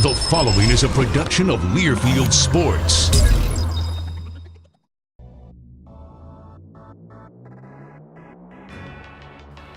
The following is a production of Learfield Sports.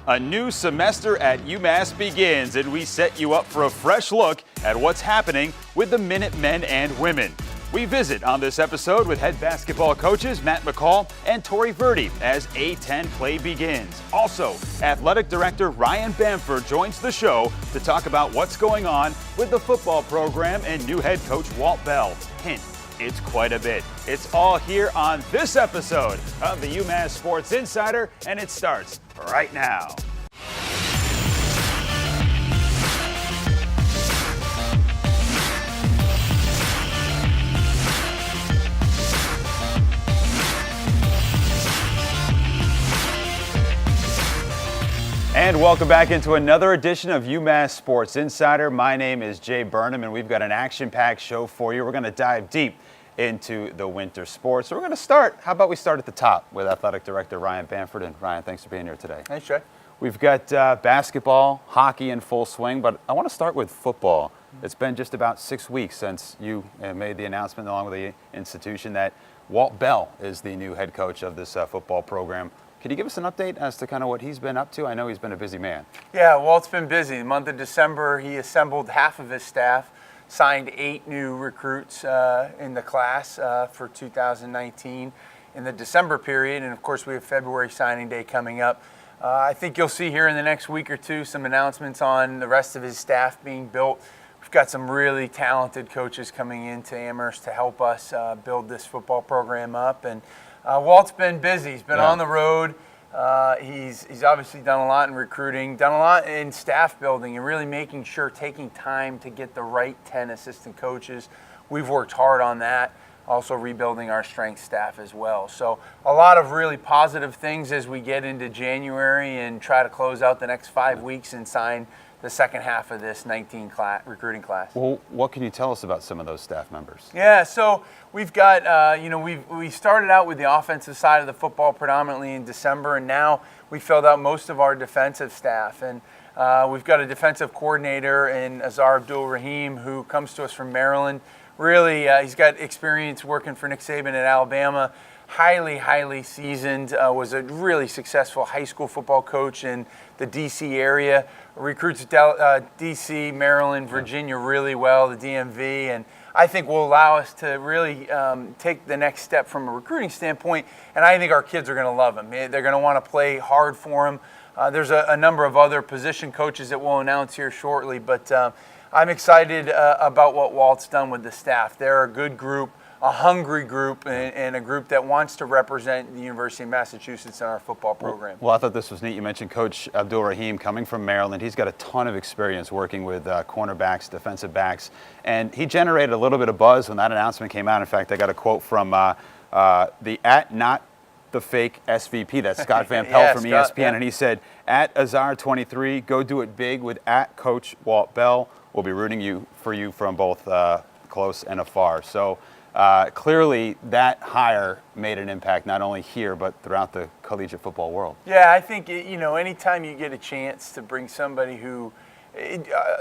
A new semester at UMass begins, and we set you up for a fresh look at what's happening with the Minutemen and women. We visit on this episode with head basketball coaches Matt McCall and Tory Verdi as A10 play begins. Also, Athletic Director Ryan Bamford joins the show to talk about what's going on with the football program and new head coach Walt Bell. Hint, it's quite a bit. It's all here on this episode of the UMass Sports Insider, and it starts right now. And welcome back into another edition of UMass Sports Insider. My name is Jay Burnham, and we've got an action-packed show for you. We're going to dive deep into the winter sports. So we're going to start. How about we start at the top with Athletic Director Ryan Bamford. And Ryan, thanks for being here today. Thanks, Jay. We've got basketball, hockey in full swing, but I want to start with football. It's been just about 6 weeks since you made the announcement along with the institution that Walt Bell is the new head coach of this football program. Can you give us an update as to kind of what he's been up to? I know he's been a busy man. Yeah, Walt's been busy. The month of December, he assembled half of his staff, signed 8 new recruits in the class for 2019 in the December period. And of course, we have February signing day coming up. I think you'll see here in the next week or two some announcements on the rest of his staff being built. We've got some really talented coaches coming into Amherst to help us build this football program up. And Walt's been busy. He's been on the road. He's obviously done a lot in recruiting, done a lot in staff building, and really making sure, taking time to get the right 10 assistant coaches. We've worked hard on that. Also rebuilding our strength staff as well. So a lot of really positive things as we get into January and try to close out the next 5 weeks and sign the second half of this 19 recruiting class. Well, what can you tell us about some of those staff members? Yeah, so we've got, we started out with the offensive side of the football predominantly in December, and now we filled out most of our defensive staff. And we've got a defensive coordinator in Azar Abdul-Rahim who comes to us from Maryland. Really, he's got experience working for Nick Saban at Alabama. Highly seasoned, was a really successful high school football coach in the D.C. area. Recruits D.C., Maryland, Virginia really well, the DMV, and I think will allow us to really take the next step from a recruiting standpoint, and I think our kids are going to love him. They're going to want to play hard for him. There's a number of other position coaches that we'll announce here shortly, but I'm excited about what Walt's done with the staff. They're a good group, a hungry group, and a group that wants to represent the University of Massachusetts in our football program. Well, I thought this was neat. You mentioned Coach Abdul-Rahim coming from Maryland. He's got a ton of experience working with cornerbacks, defensive backs, and he generated a little bit of buzz when that announcement came out. In fact, I got a quote from the not the fake SVP, that's Scott Van Pelt from Scott, ESPN, and he said, at Azar23, go do it big with at Coach Walt Bell. We'll be rooting for you from both close and afar. So clearly that hire made an impact not only here but throughout the collegiate football world. Yeah, I think anytime you get a chance to bring somebody who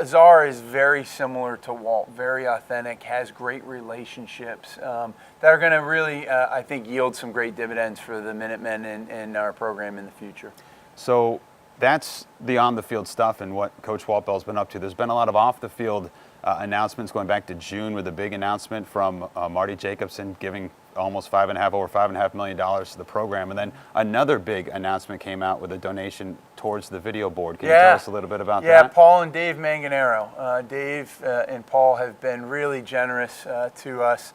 Azar is very similar to Walt, very authentic, has great relationships that are going to really, I think, yield some great dividends for the Minutemen and our program in the future. So that's the on-the-field stuff and what Coach Walt Bell's been up to. There's been a lot of off-the-field announcements going back to June with a big announcement from Marty Jacobson giving over $5.5 million to the program. And then another big announcement came out with a donation towards the video board. Can you tell us a little bit about that? Yeah, Paul and Dave Manganaro. Dave and Paul have been really generous to us.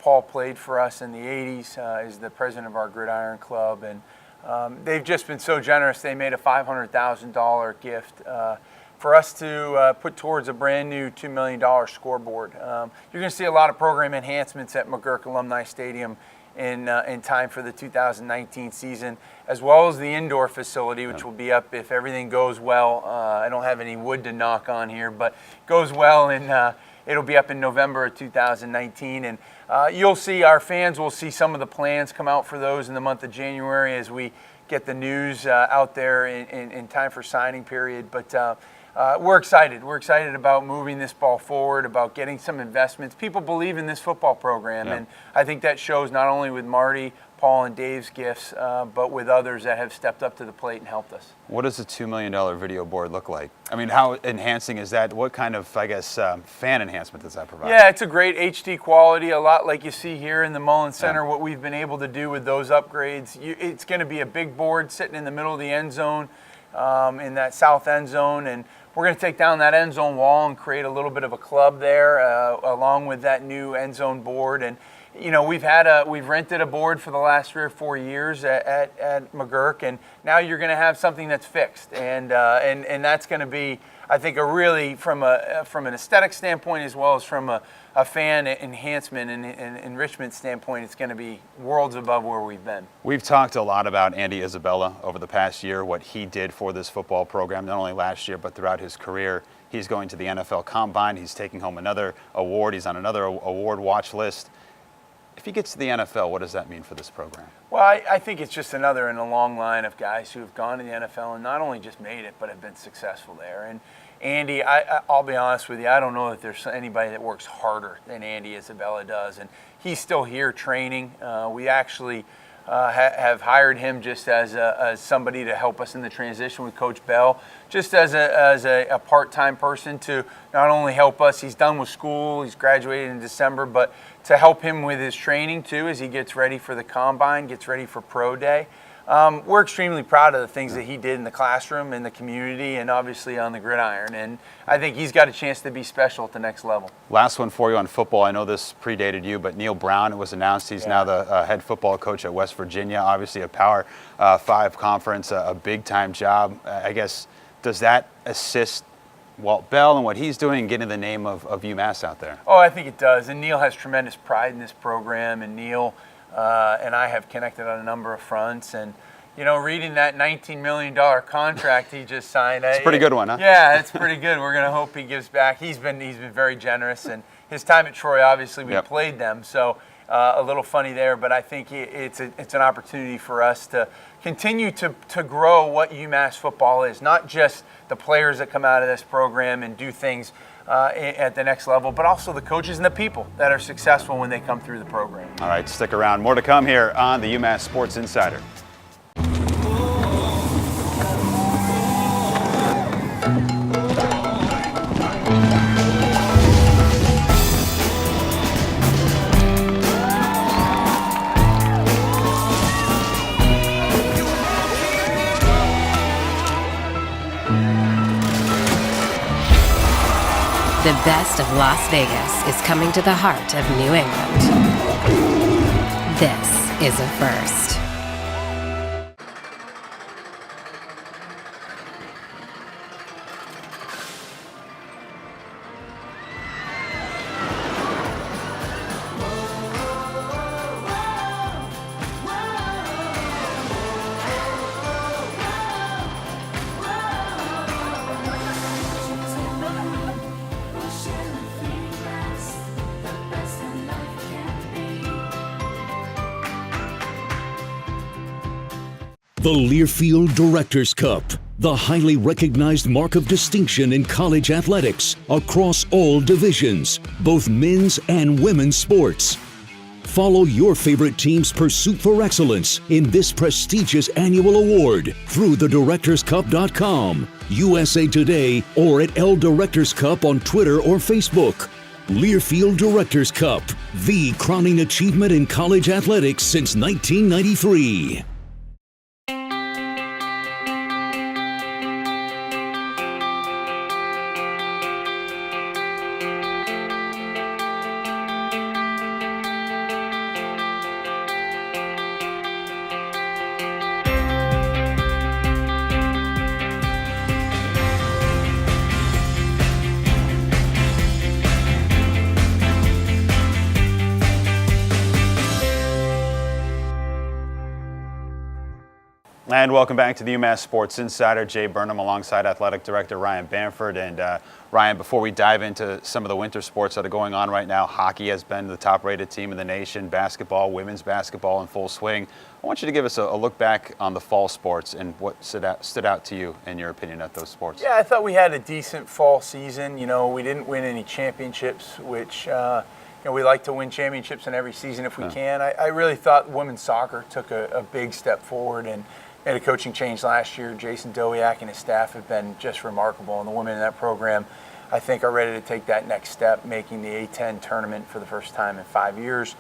Paul played for us in the 80s, is the president of our Gridiron Club, and they've just been so generous. They made a $500,000 gift for us to put towards a brand new $2 million scoreboard. You're going to see a lot of program enhancements at McGurk Alumni Stadium in time for the 2019 season, as well as the indoor facility, which will be up if everything goes well. I don't have any wood to knock on here, but goes well, and it'll be up in November of 2019. And you'll see, our fans will see some of the plans come out for those in the month of January as we get the news out there in time for signing period. But we're excited. We're excited about moving this ball forward, about getting some investments. People believe in this football program, and I think that shows not only with Marty, Paul, and Dave's gifts, but with others that have stepped up to the plate and helped us. What does a $2 million video board look like? I mean, how enhancing is that? What kind of, I guess, fan enhancement does that provide? Yeah, it's a great HD quality, a lot like you see here in the Mullen Center, what we've been able to do with those upgrades. It's going to be a big board sitting in the middle of the end zone, in that south end zone, and we're going to take down that end zone wall and create a little bit of a club there, along with that new end zone board. And you know, we've rented a board for the last 3 or 4 years at McGurk, and now you're going to have something that's fixed, and that's going to be, I think, a really from an aesthetic standpoint as well as from a fan enhancement and enrichment standpoint, it's going to be worlds above where we've been. We've talked a lot about Andy Isabella over the past year, what he did for this football program, not only last year but throughout his career. He's going to the NFL Combine. He's taking home another award. He's on another award watch list. If he gets to the NFL, what does that mean for this program? Well, I think it's just another in a long line of guys who have gone to the NFL and not only just made it, but have been successful there. And Andy, I'll be honest with you, I don't know that there's anybody that works harder than Andy Isabella does. And he's still here training. We actually have hired him just as somebody to help us in the transition with Coach Bell, just as a part-time person to not only help us, he's done with school, he's graduated in December, but to help him with his training too as he gets ready for the Combine, gets ready for Pro Day. We're extremely proud of the things that he did in the classroom, in the community, and obviously on the gridiron. And I think he's got a chance to be special at the next level. Last one for you on football. I know this predated you, but Neil Brown, it was announced he's now the head football coach at West Virginia. Obviously a Power 5 conference, a big-time job. I guess, does that assist Walt Bell and what he's doing and getting the name of UMass out there? Oh, I think it does. And Neil has tremendous pride in this program, and Neil and I have connected on a number of fronts. And, you know, reading that $19 million contract he just signed. It's a pretty good one, huh? Yeah, it's pretty good. We're going to hope he gives back. He's been very generous. And his time at Troy, obviously, we played them. So a little funny there. But I think it's an opportunity for us to continue to grow what UMass football is, not just the players that come out of this program and do things at the next level, but also the coaches and the people that are successful when they come through the program. All right, stick around. More to come here on the UMass Sports Insider. The best of Las Vegas is coming to the heart of New England. This is a first. The Learfield Directors Cup, the highly recognized mark of distinction in college athletics across all divisions, both men's and women's sports. Follow your favorite team's pursuit for excellence in this prestigious annual award through thedirectorscup.com, USA Today, or at L Directors Cup on Twitter or Facebook. Learfield Directors Cup, the crowning achievement in college athletics since 1993. And welcome back to the UMass Sports Insider. Jay Burnham alongside Athletic Director Ryan Bamford. And Ryan, before we dive into some of the winter sports that are going on right now, hockey has been the top-rated team in the nation, basketball, women's basketball in full swing. I want you to give us a look back on the fall sports and what stood out to you, in your opinion, at those sports. Yeah, I thought we had a decent fall season. You know, we didn't win any championships, which we like to win championships in every season if we can. I really thought women's soccer took a big step forward and made a coaching change last year. Jason Dowiak and his staff have been just remarkable, and the women in that program, I think, are ready to take that next step, making the A10 tournament for the first time in 5 years.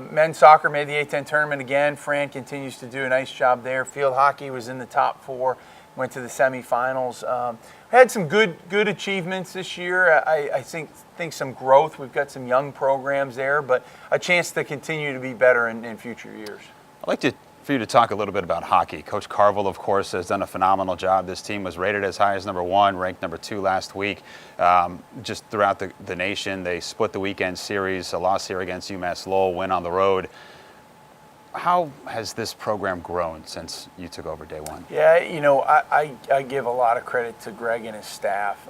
Men's soccer made the A10 tournament again. Fran continues to do a nice job there. Field hockey was in the top 4, went to the semifinals. Had some good achievements this year. I think some growth. We've got some young programs there, but a chance to continue to be better in future years. I'd like for you to talk a little bit about hockey. Coach Carville, of course, has done a phenomenal job. This team was rated as high as number 1, ranked number 2 last week. Just throughout the nation, they split the weekend series, a loss here against UMass Lowell, win on the road. How has this program grown since you took over day one? Yeah, I give a lot of credit to Greg and his staff.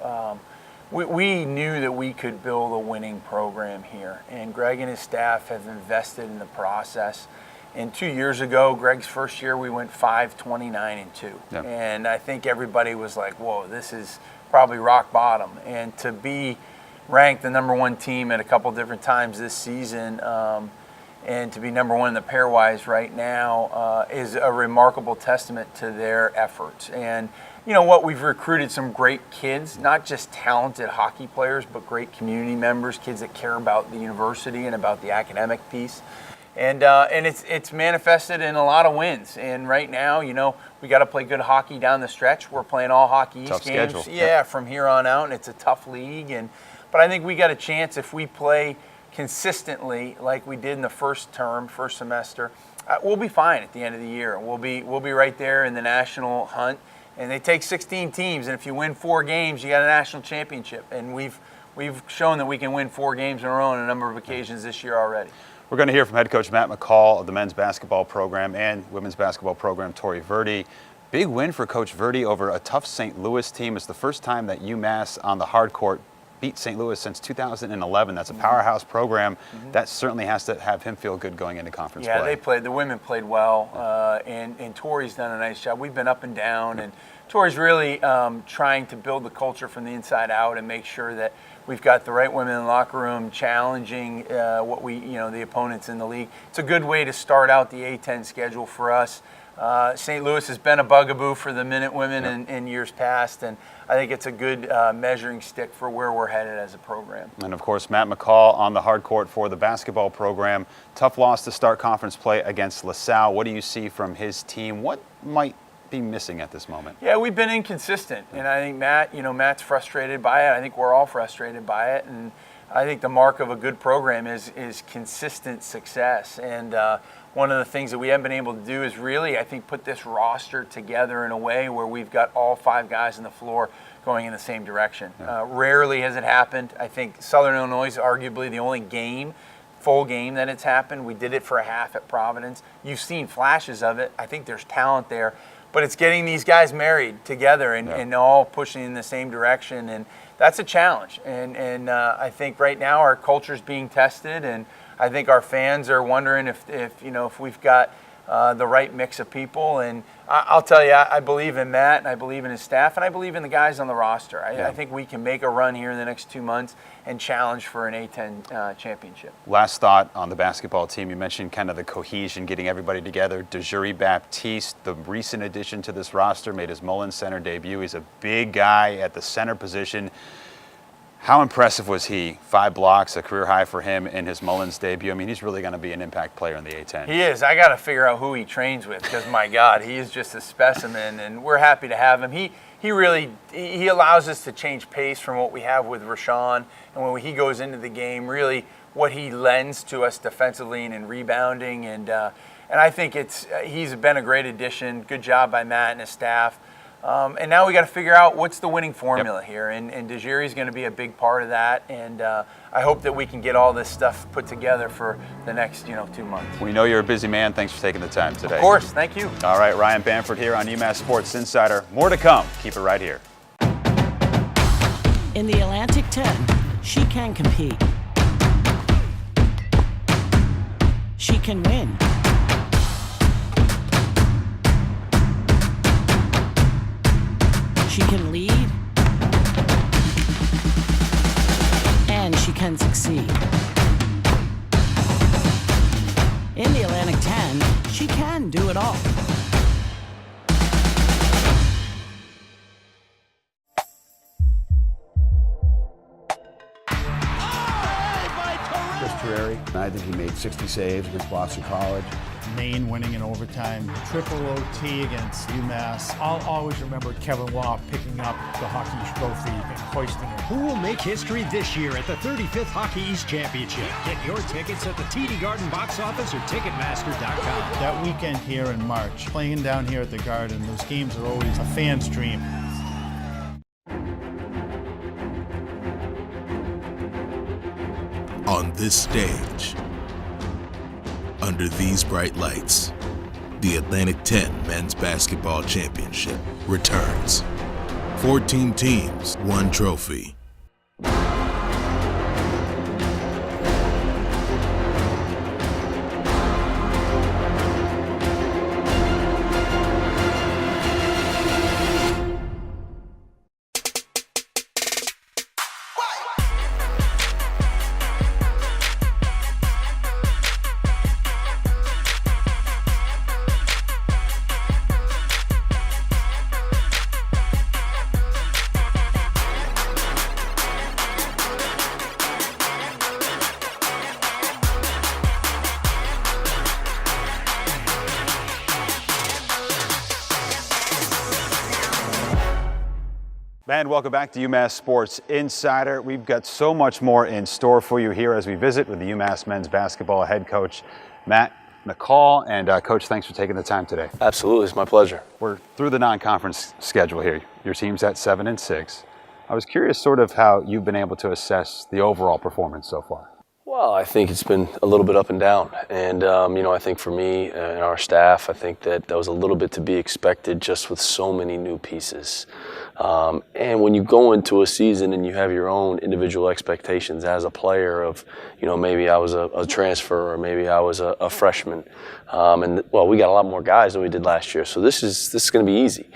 We knew that we could build a winning program here, and Greg and his staff have invested in the process. And 2 years ago, Greg's first year, we went 5-29-2. Yep. And I think everybody was like, whoa, this is probably rock bottom. And to be ranked the number 1 team at a couple different times this season, and to be number 1 in the pairwise right now is a remarkable testament to their efforts. And you know what, we've recruited some great kids, not just talented hockey players, but great community members, kids that care about the university and about the academic piece. And it's manifested in a lot of wins. And right now, we got to play good hockey down the stretch. We're playing all Hockey East tough games. Schedule. Yeah, yep. From here on out, and it's a tough league. But I think we got a chance if we play consistently like we did in the first semester. We'll be fine at the end of the year. We'll be right there in the national hunt. And they take 16 teams, and if you win 4 games, you got a national championship. And we've shown that we can win 4 games in a row on a number of occasions this year already. We're going to hear from head coach Matt McCall of the men's basketball program and women's basketball program, Tory Verdi. Big win for Coach Verdi over a tough St. Louis team. It's the first time that UMass on the hard court beat St. Louis since 2011. That's a powerhouse program. That certainly has to have him feel good going into conference play. Yeah, the women played well, and Tory's done a nice job. We've been up and down, and Tory's really trying to build the culture from the inside out and make sure that we've got the right women in the locker room challenging the opponents in the league. It's a good way to start out the A10 schedule for us. St. Louis has been a bugaboo for the Minutemen in years past, and I think it's a good measuring stick for where we're headed as a program. And of course, Matt McCall on the hard court for the basketball program. Tough loss to start conference play against LaSalle. What do you see from his team? What might be missing at this moment? Yeah, we've been inconsistent, and I think Matt's frustrated by it. I think we're all frustrated by it, and I think the mark of a good program is consistent success. And one of the things that we haven't been able to do is really, I think, put this roster together in a way where we've got all 5 guys on the floor going in the same direction. Rarely has it happened. I think Southern Illinois is arguably the only full game that it's happened. We did it for a half at Providence. You've seen flashes of it. I think there's talent there. But it's getting these guys married together and all pushing in the same direction, and that's a challenge. And I think right now our culture's being tested, and I think our fans are wondering if we've got the right mix of people. And I'll tell you, I believe in Matt, and I believe in his staff, and I believe in the guys on the roster. I think we can make a run here in the next 2 months and challenge for an A10 championship. Last thought on the basketball team. You mentioned kind of the cohesion, getting everybody together. DeJury Baptiste, the recent addition to this roster, made his Mullins Center debut. He's a big guy at the center position. How impressive was he? 5 blocks, a career high for him in his Mullins debut. I mean, he's really going to be an impact player in the A10. He is. I got to figure out who he trains with because, my God, he is just a specimen, and we're happy to have him. He really allows us to change pace from what we have with Rashawn, and when he goes into the game, really what he lends to us defensively and in rebounding, and I think he's been a great addition. Good job by Matt and his staff. And now we got to figure out what's the winning formula here, and Dejiri is going to be a big part of that. And I hope that we can get all this stuff put together for the next 2 months. We know you're a busy man. Thanks for taking the time today. Of course, thank you. All right, Ryan Bamford here on UMass Sports Insider. More to come. Keep it right here. In the Atlantic 10, she can compete. She can win. She can lead. And she can succeed. In the Atlantic 10, she can do it all. I think he made 60 saves against Boston College. Maine winning in overtime, triple OT against UMass. I'll always remember Kevin Law picking up the Hockey East trophy and hoisting it. Who will make history this year at the 35th Hockey East Championship? Get your tickets at the TD Garden box office or Ticketmaster.com. That weekend here in March, playing down here at the Garden, those games are always a fan's dream. On this stage, under these bright lights, the Atlantic 10 Men's Basketball Championship returns. 14 teams, 1 trophy. And welcome back to UMass Sports Insider. We've got so much more in store for you here as we visit with the UMass men's basketball head coach, Matt McCall. And Coach, thanks for taking the time today. Absolutely, it's my pleasure. We're through the non-conference schedule here. Your team's at 7-6. I was curious sort of how you've been able to assess the overall performance so far. Well, I think it's been a little bit up and down. And, I think for me and our staff, I think that was a little bit to be expected just with so many new pieces. And when you go into a season and you have your own individual expectations as a player of, maybe I was a transfer or maybe I was a freshman. We got a lot more guys than we did last year. So this is going to be easy.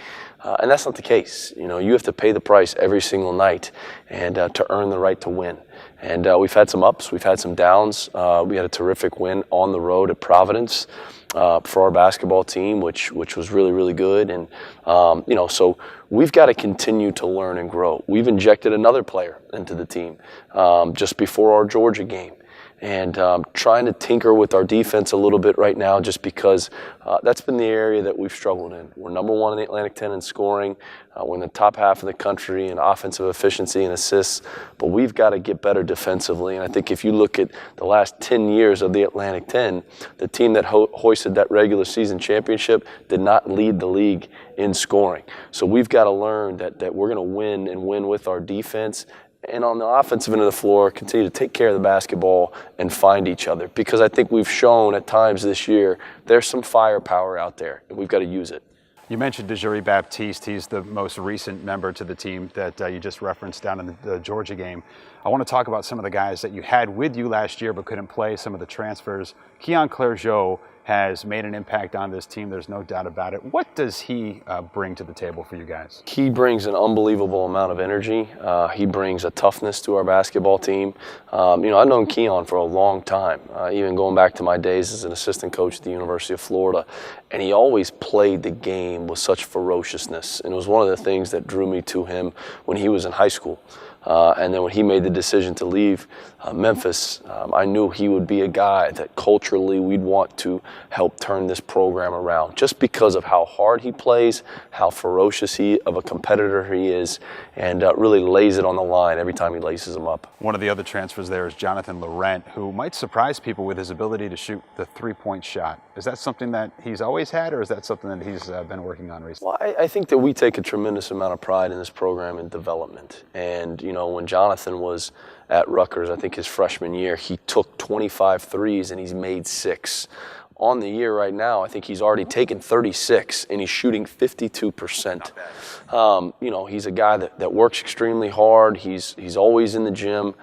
And that's not the case. You have to pay the price every single night and to earn the right to win. And we've had some ups, we've had some downs. We had a terrific win on the road at Providence for our basketball team, which was really, really good. And, so we've got to continue to learn and grow. We've injected another player into the team just before our Georgia game. And trying to tinker with our defense a little bit right now just because that's been the area that we've struggled in. We're number 1 in the Atlantic 10 in scoring. We're in the top half of the country in offensive efficiency and assists, but we've got to get better defensively. And I think if you look at the last 10 years of the Atlantic 10, the team that hoisted that regular season championship did not lead the league in scoring. So we've got to learn that we're going to win and win with our defense. And on the offensive end of the floor, continue to take care of the basketball and find each other. Because I think we've shown at times this year there's some firepower out there, and we've got to use it. You mentioned Dejiri Baptiste. He's the most recent member to the team that you just referenced down in the Georgia game. I want to talk about some of the guys that you had with you last year but couldn't play, some of the transfers. Keon Clergeot has made an impact on this team. There's no doubt about it. What does he bring to the table for you guys? He brings an unbelievable amount of energy. He brings a toughness to our basketball team. I've known Keon for a long time, even going back to my days as an assistant coach at the University of Florida. And he always played the game with such ferociousness. And it was one of the things that drew me to him when he was in high school. And then when he made the decision to leave Memphis, I knew he would be a guy that culturally we'd want to help turn this program around, just because of how hard he plays, how ferocious of a competitor he is, and really lays it on the line every time he laces them up. One of the other transfers there is Jonathan Laurent, who might surprise people with his ability to shoot the three-point shot. Is that something that he's always had, or is that something that he's been working on recently? Well, I think that we take a tremendous amount of pride in this program and development. And, you know, when Jonathan was at Rutgers, I think his freshman year, he took 25 threes and he's made 6. On the year right now, I think he's already taken 36 and he's shooting 52%. You know, he's a guy that works extremely hard. He's always in the gym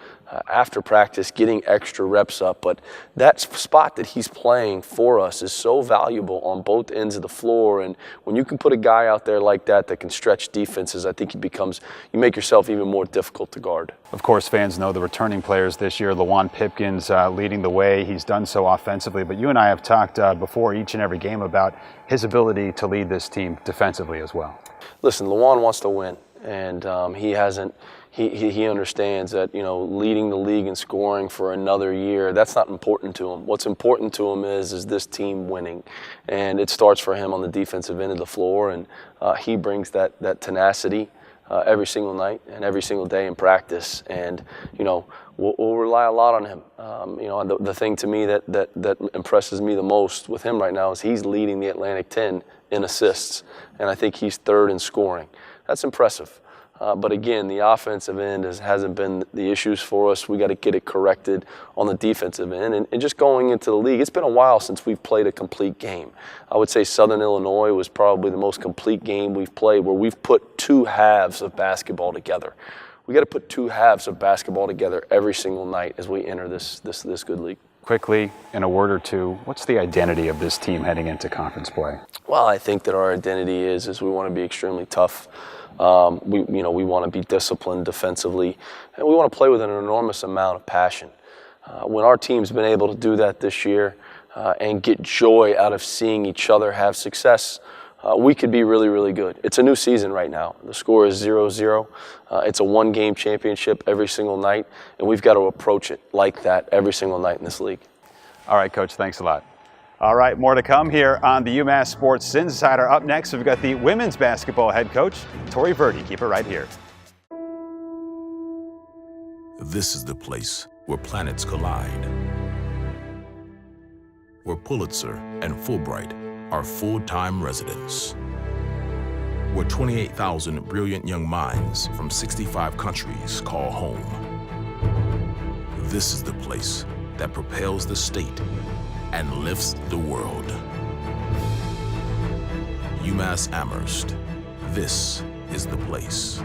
after practice, getting extra reps up. But that spot that he's playing for us is so valuable on both ends of the floor. And when you can put a guy out there like that can stretch defenses, I think you make yourself even more difficult to guard. Of course, fans know the returning players this year. Lawan Pipkins leading the way. He's done so offensively. But you and I have talked before each and every game about his ability to lead this team defensively as well. Listen, Lawan wants to win, and he understands that, you know, leading the league in scoring for another year, that's not important to him. What's important to him is this team winning, and it starts for him on the defensive end of the floor, and he brings that tenacity every single night and every single day in practice, and, you know, we'll rely a lot on him. You know, the thing to me that impresses me the most with him right now is he's leading the Atlantic 10 in assists, and I think he's 3rd in scoring. That's impressive. But again, the offensive end hasn't been the issues for us. We got to get it corrected on the defensive end. And just going into the league, it's been a while since we've played a complete game. I would say Southern Illinois was probably the most complete game we've played, where we've put 2 halves of basketball together. We got to put 2 halves of basketball together every single night as we enter this good league. Quickly, in a word or two, what's the identity of this team heading into conference play? Well, I think that our identity is we want to be extremely tough. We want to be disciplined defensively, and we want to play with an enormous amount of passion. When our team's been able to do that this year and get joy out of seeing each other have success, we could be really, really good. It's a new season right now. The score is 0-0. It's a 1-game championship every single night, and we've got to approach it like that every single night in this league. All right, Coach, thanks a lot. All right, more to come here on the UMass Sports Insider. Up next, we've got the women's basketball head coach, Tory Verdi. Keep it right here. This is the place where planets collide, where Pulitzer and Fulbright are full-time residents, where 28,000 brilliant young minds from 65 countries call home. This is the place that propels the state and lifts the world. UMass Amherst, this is the place.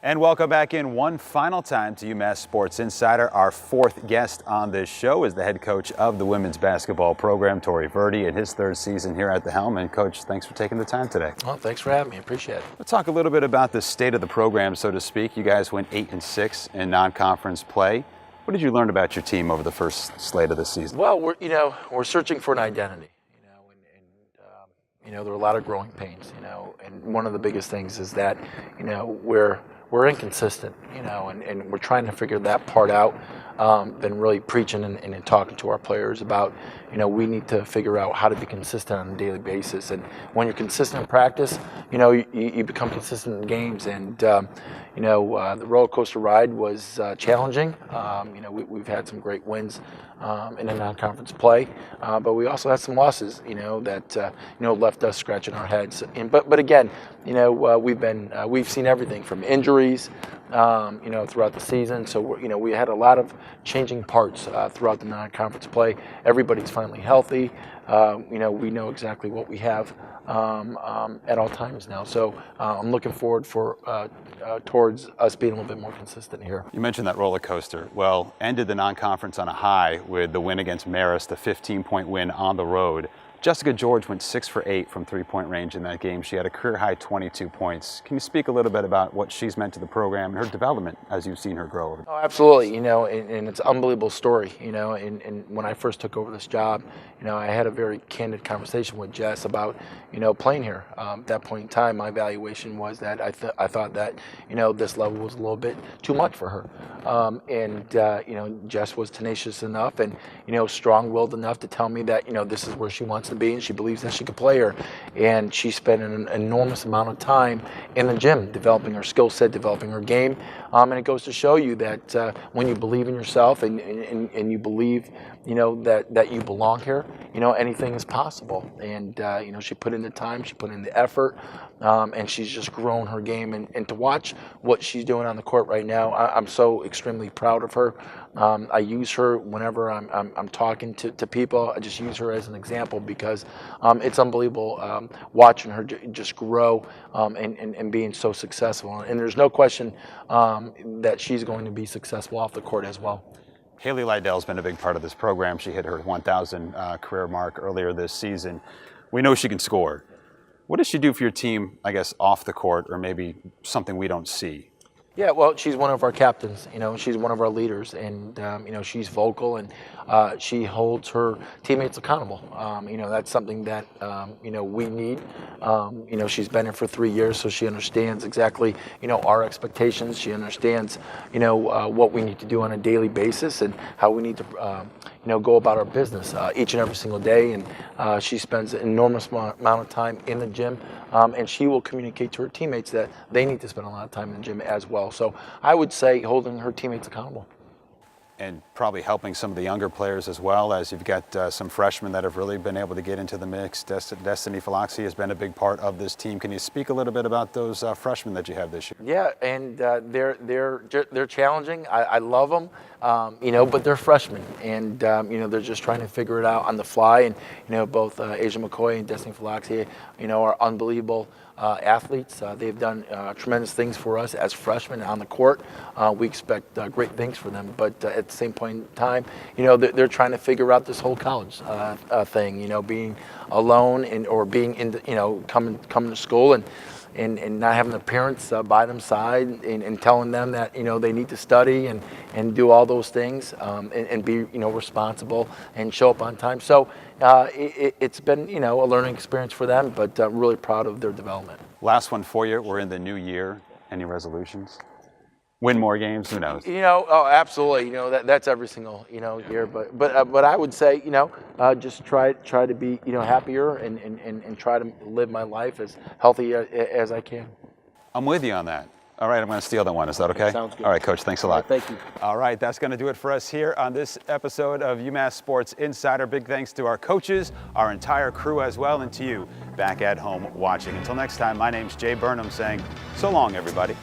And welcome back in one final time to UMass Sports Insider. Our 4th guest on this show is the head coach of the women's basketball program, Tory Verdi, in his 3rd season here at the helm. And Coach, thanks for taking the time today. Well, thanks for having me. Appreciate it. Let's talk a little bit about the state of the program, so to speak. You guys went 8-6 in non-conference play. What did you learn about your team over the first slate of the season? Well, we're searching for an identity, and there are a lot of growing pains, and one of the biggest things is that, we're inconsistent, and we're trying to figure that part out. Been really preaching and talking to our players about, we need to figure out how to be consistent on a daily basis. And when you're consistent in practice, you become consistent in games. And, the roller coaster ride was challenging. We've had some great wins in the non-conference play, but we also had some losses, that left us scratching our heads. But again, we've seen everything from injuries, throughout the season. So we had a lot of changing parts throughout the non-conference play. Everybody's finally healthy. We know exactly what we have at all times now. So I'm looking forward towards us being a little bit more consistent here. You mentioned that roller coaster. Well, ended the non-conference on a high with the win against Marist, the 15-point win on the road. Jessica George went 6 for 8 from three-point range in that game. She had a career-high 22 points. Can you speak a little bit about what she's meant to the program and her development as you've seen her grow? Oh, absolutely. And it's an unbelievable story. And when I first took over this job, I had a very candid conversation with Jess about, playing here. At that point in time, my evaluation was that I thought that, this level was a little bit too much for her. Jess was tenacious enough and, strong-willed enough to tell me that, this is where she wants to be and she believes that she could play here. And she spent an enormous amount of time in the gym developing her skill set, developing her game. And it goes to show you that when you believe in yourself and you believe, that you belong here, anything is possible. And, she put in the time, she put in the effort, and she's just grown her game. And to watch what she's doing on the court right now, I'm so extremely proud of her. I use her whenever I'm talking to people. I just use her as an example because it's unbelievable watching her just grow and being so successful. And there's no question that she's going to be successful off the court as well. Haley Lydell's been a big part of this program. She hit her 1,000 career mark earlier this season. We know she can score. What does she do for your team, I guess, off the court, or maybe something we don't see? Yeah, well, she's one of our captains, she's one of our leaders, and, she's vocal and she holds her teammates accountable. That's something that, we need. She's been here for 3 years, so she understands exactly, our expectations. She understands, what we need to do on a daily basis and how we need to, go about our business each and every single day. And she spends an enormous amount of time in the gym, and she will communicate to her teammates that they need to spend a lot of time in the gym as well. So I would say holding her teammates accountable. And probably helping some of the younger players as well, as you've got some freshmen that have really been able to get into the mix. Destiny Philoxy has been a big part of this team. Can you speak a little bit about those freshmen that you have this year? Yeah, and they're challenging. I love them, but they're freshmen, and they're just trying to figure it out on the fly. And both Asia McCoy and Destiny Philoxy, are unbelievable athletes. They've done tremendous things for us as freshmen on the court. We expect great things for them, but at the same point in time, they're trying to figure out this whole college thing. Being alone or being in, coming to school and not having the parents by them side and telling them that they need to study and do all those things and be responsible and show up on time. So it's been a learning experience for them, but really proud of their development. Last one for you. We're in the new year. Any resolutions? Win more games? Who knows? Absolutely. That's every single year. But I would say just try to be happier and try to live my life as healthy as I can. I'm with you on that. All right, I'm going to steal that one. Is that okay? Sounds good. All right, Coach, thanks a lot. Thank you. All right, that's going to do it for us here on this episode of UMass Sports Insider. Big thanks to our coaches, our entire crew as well, and to you back at home watching. Until next time, my name's Jay Burnham saying so long, everybody.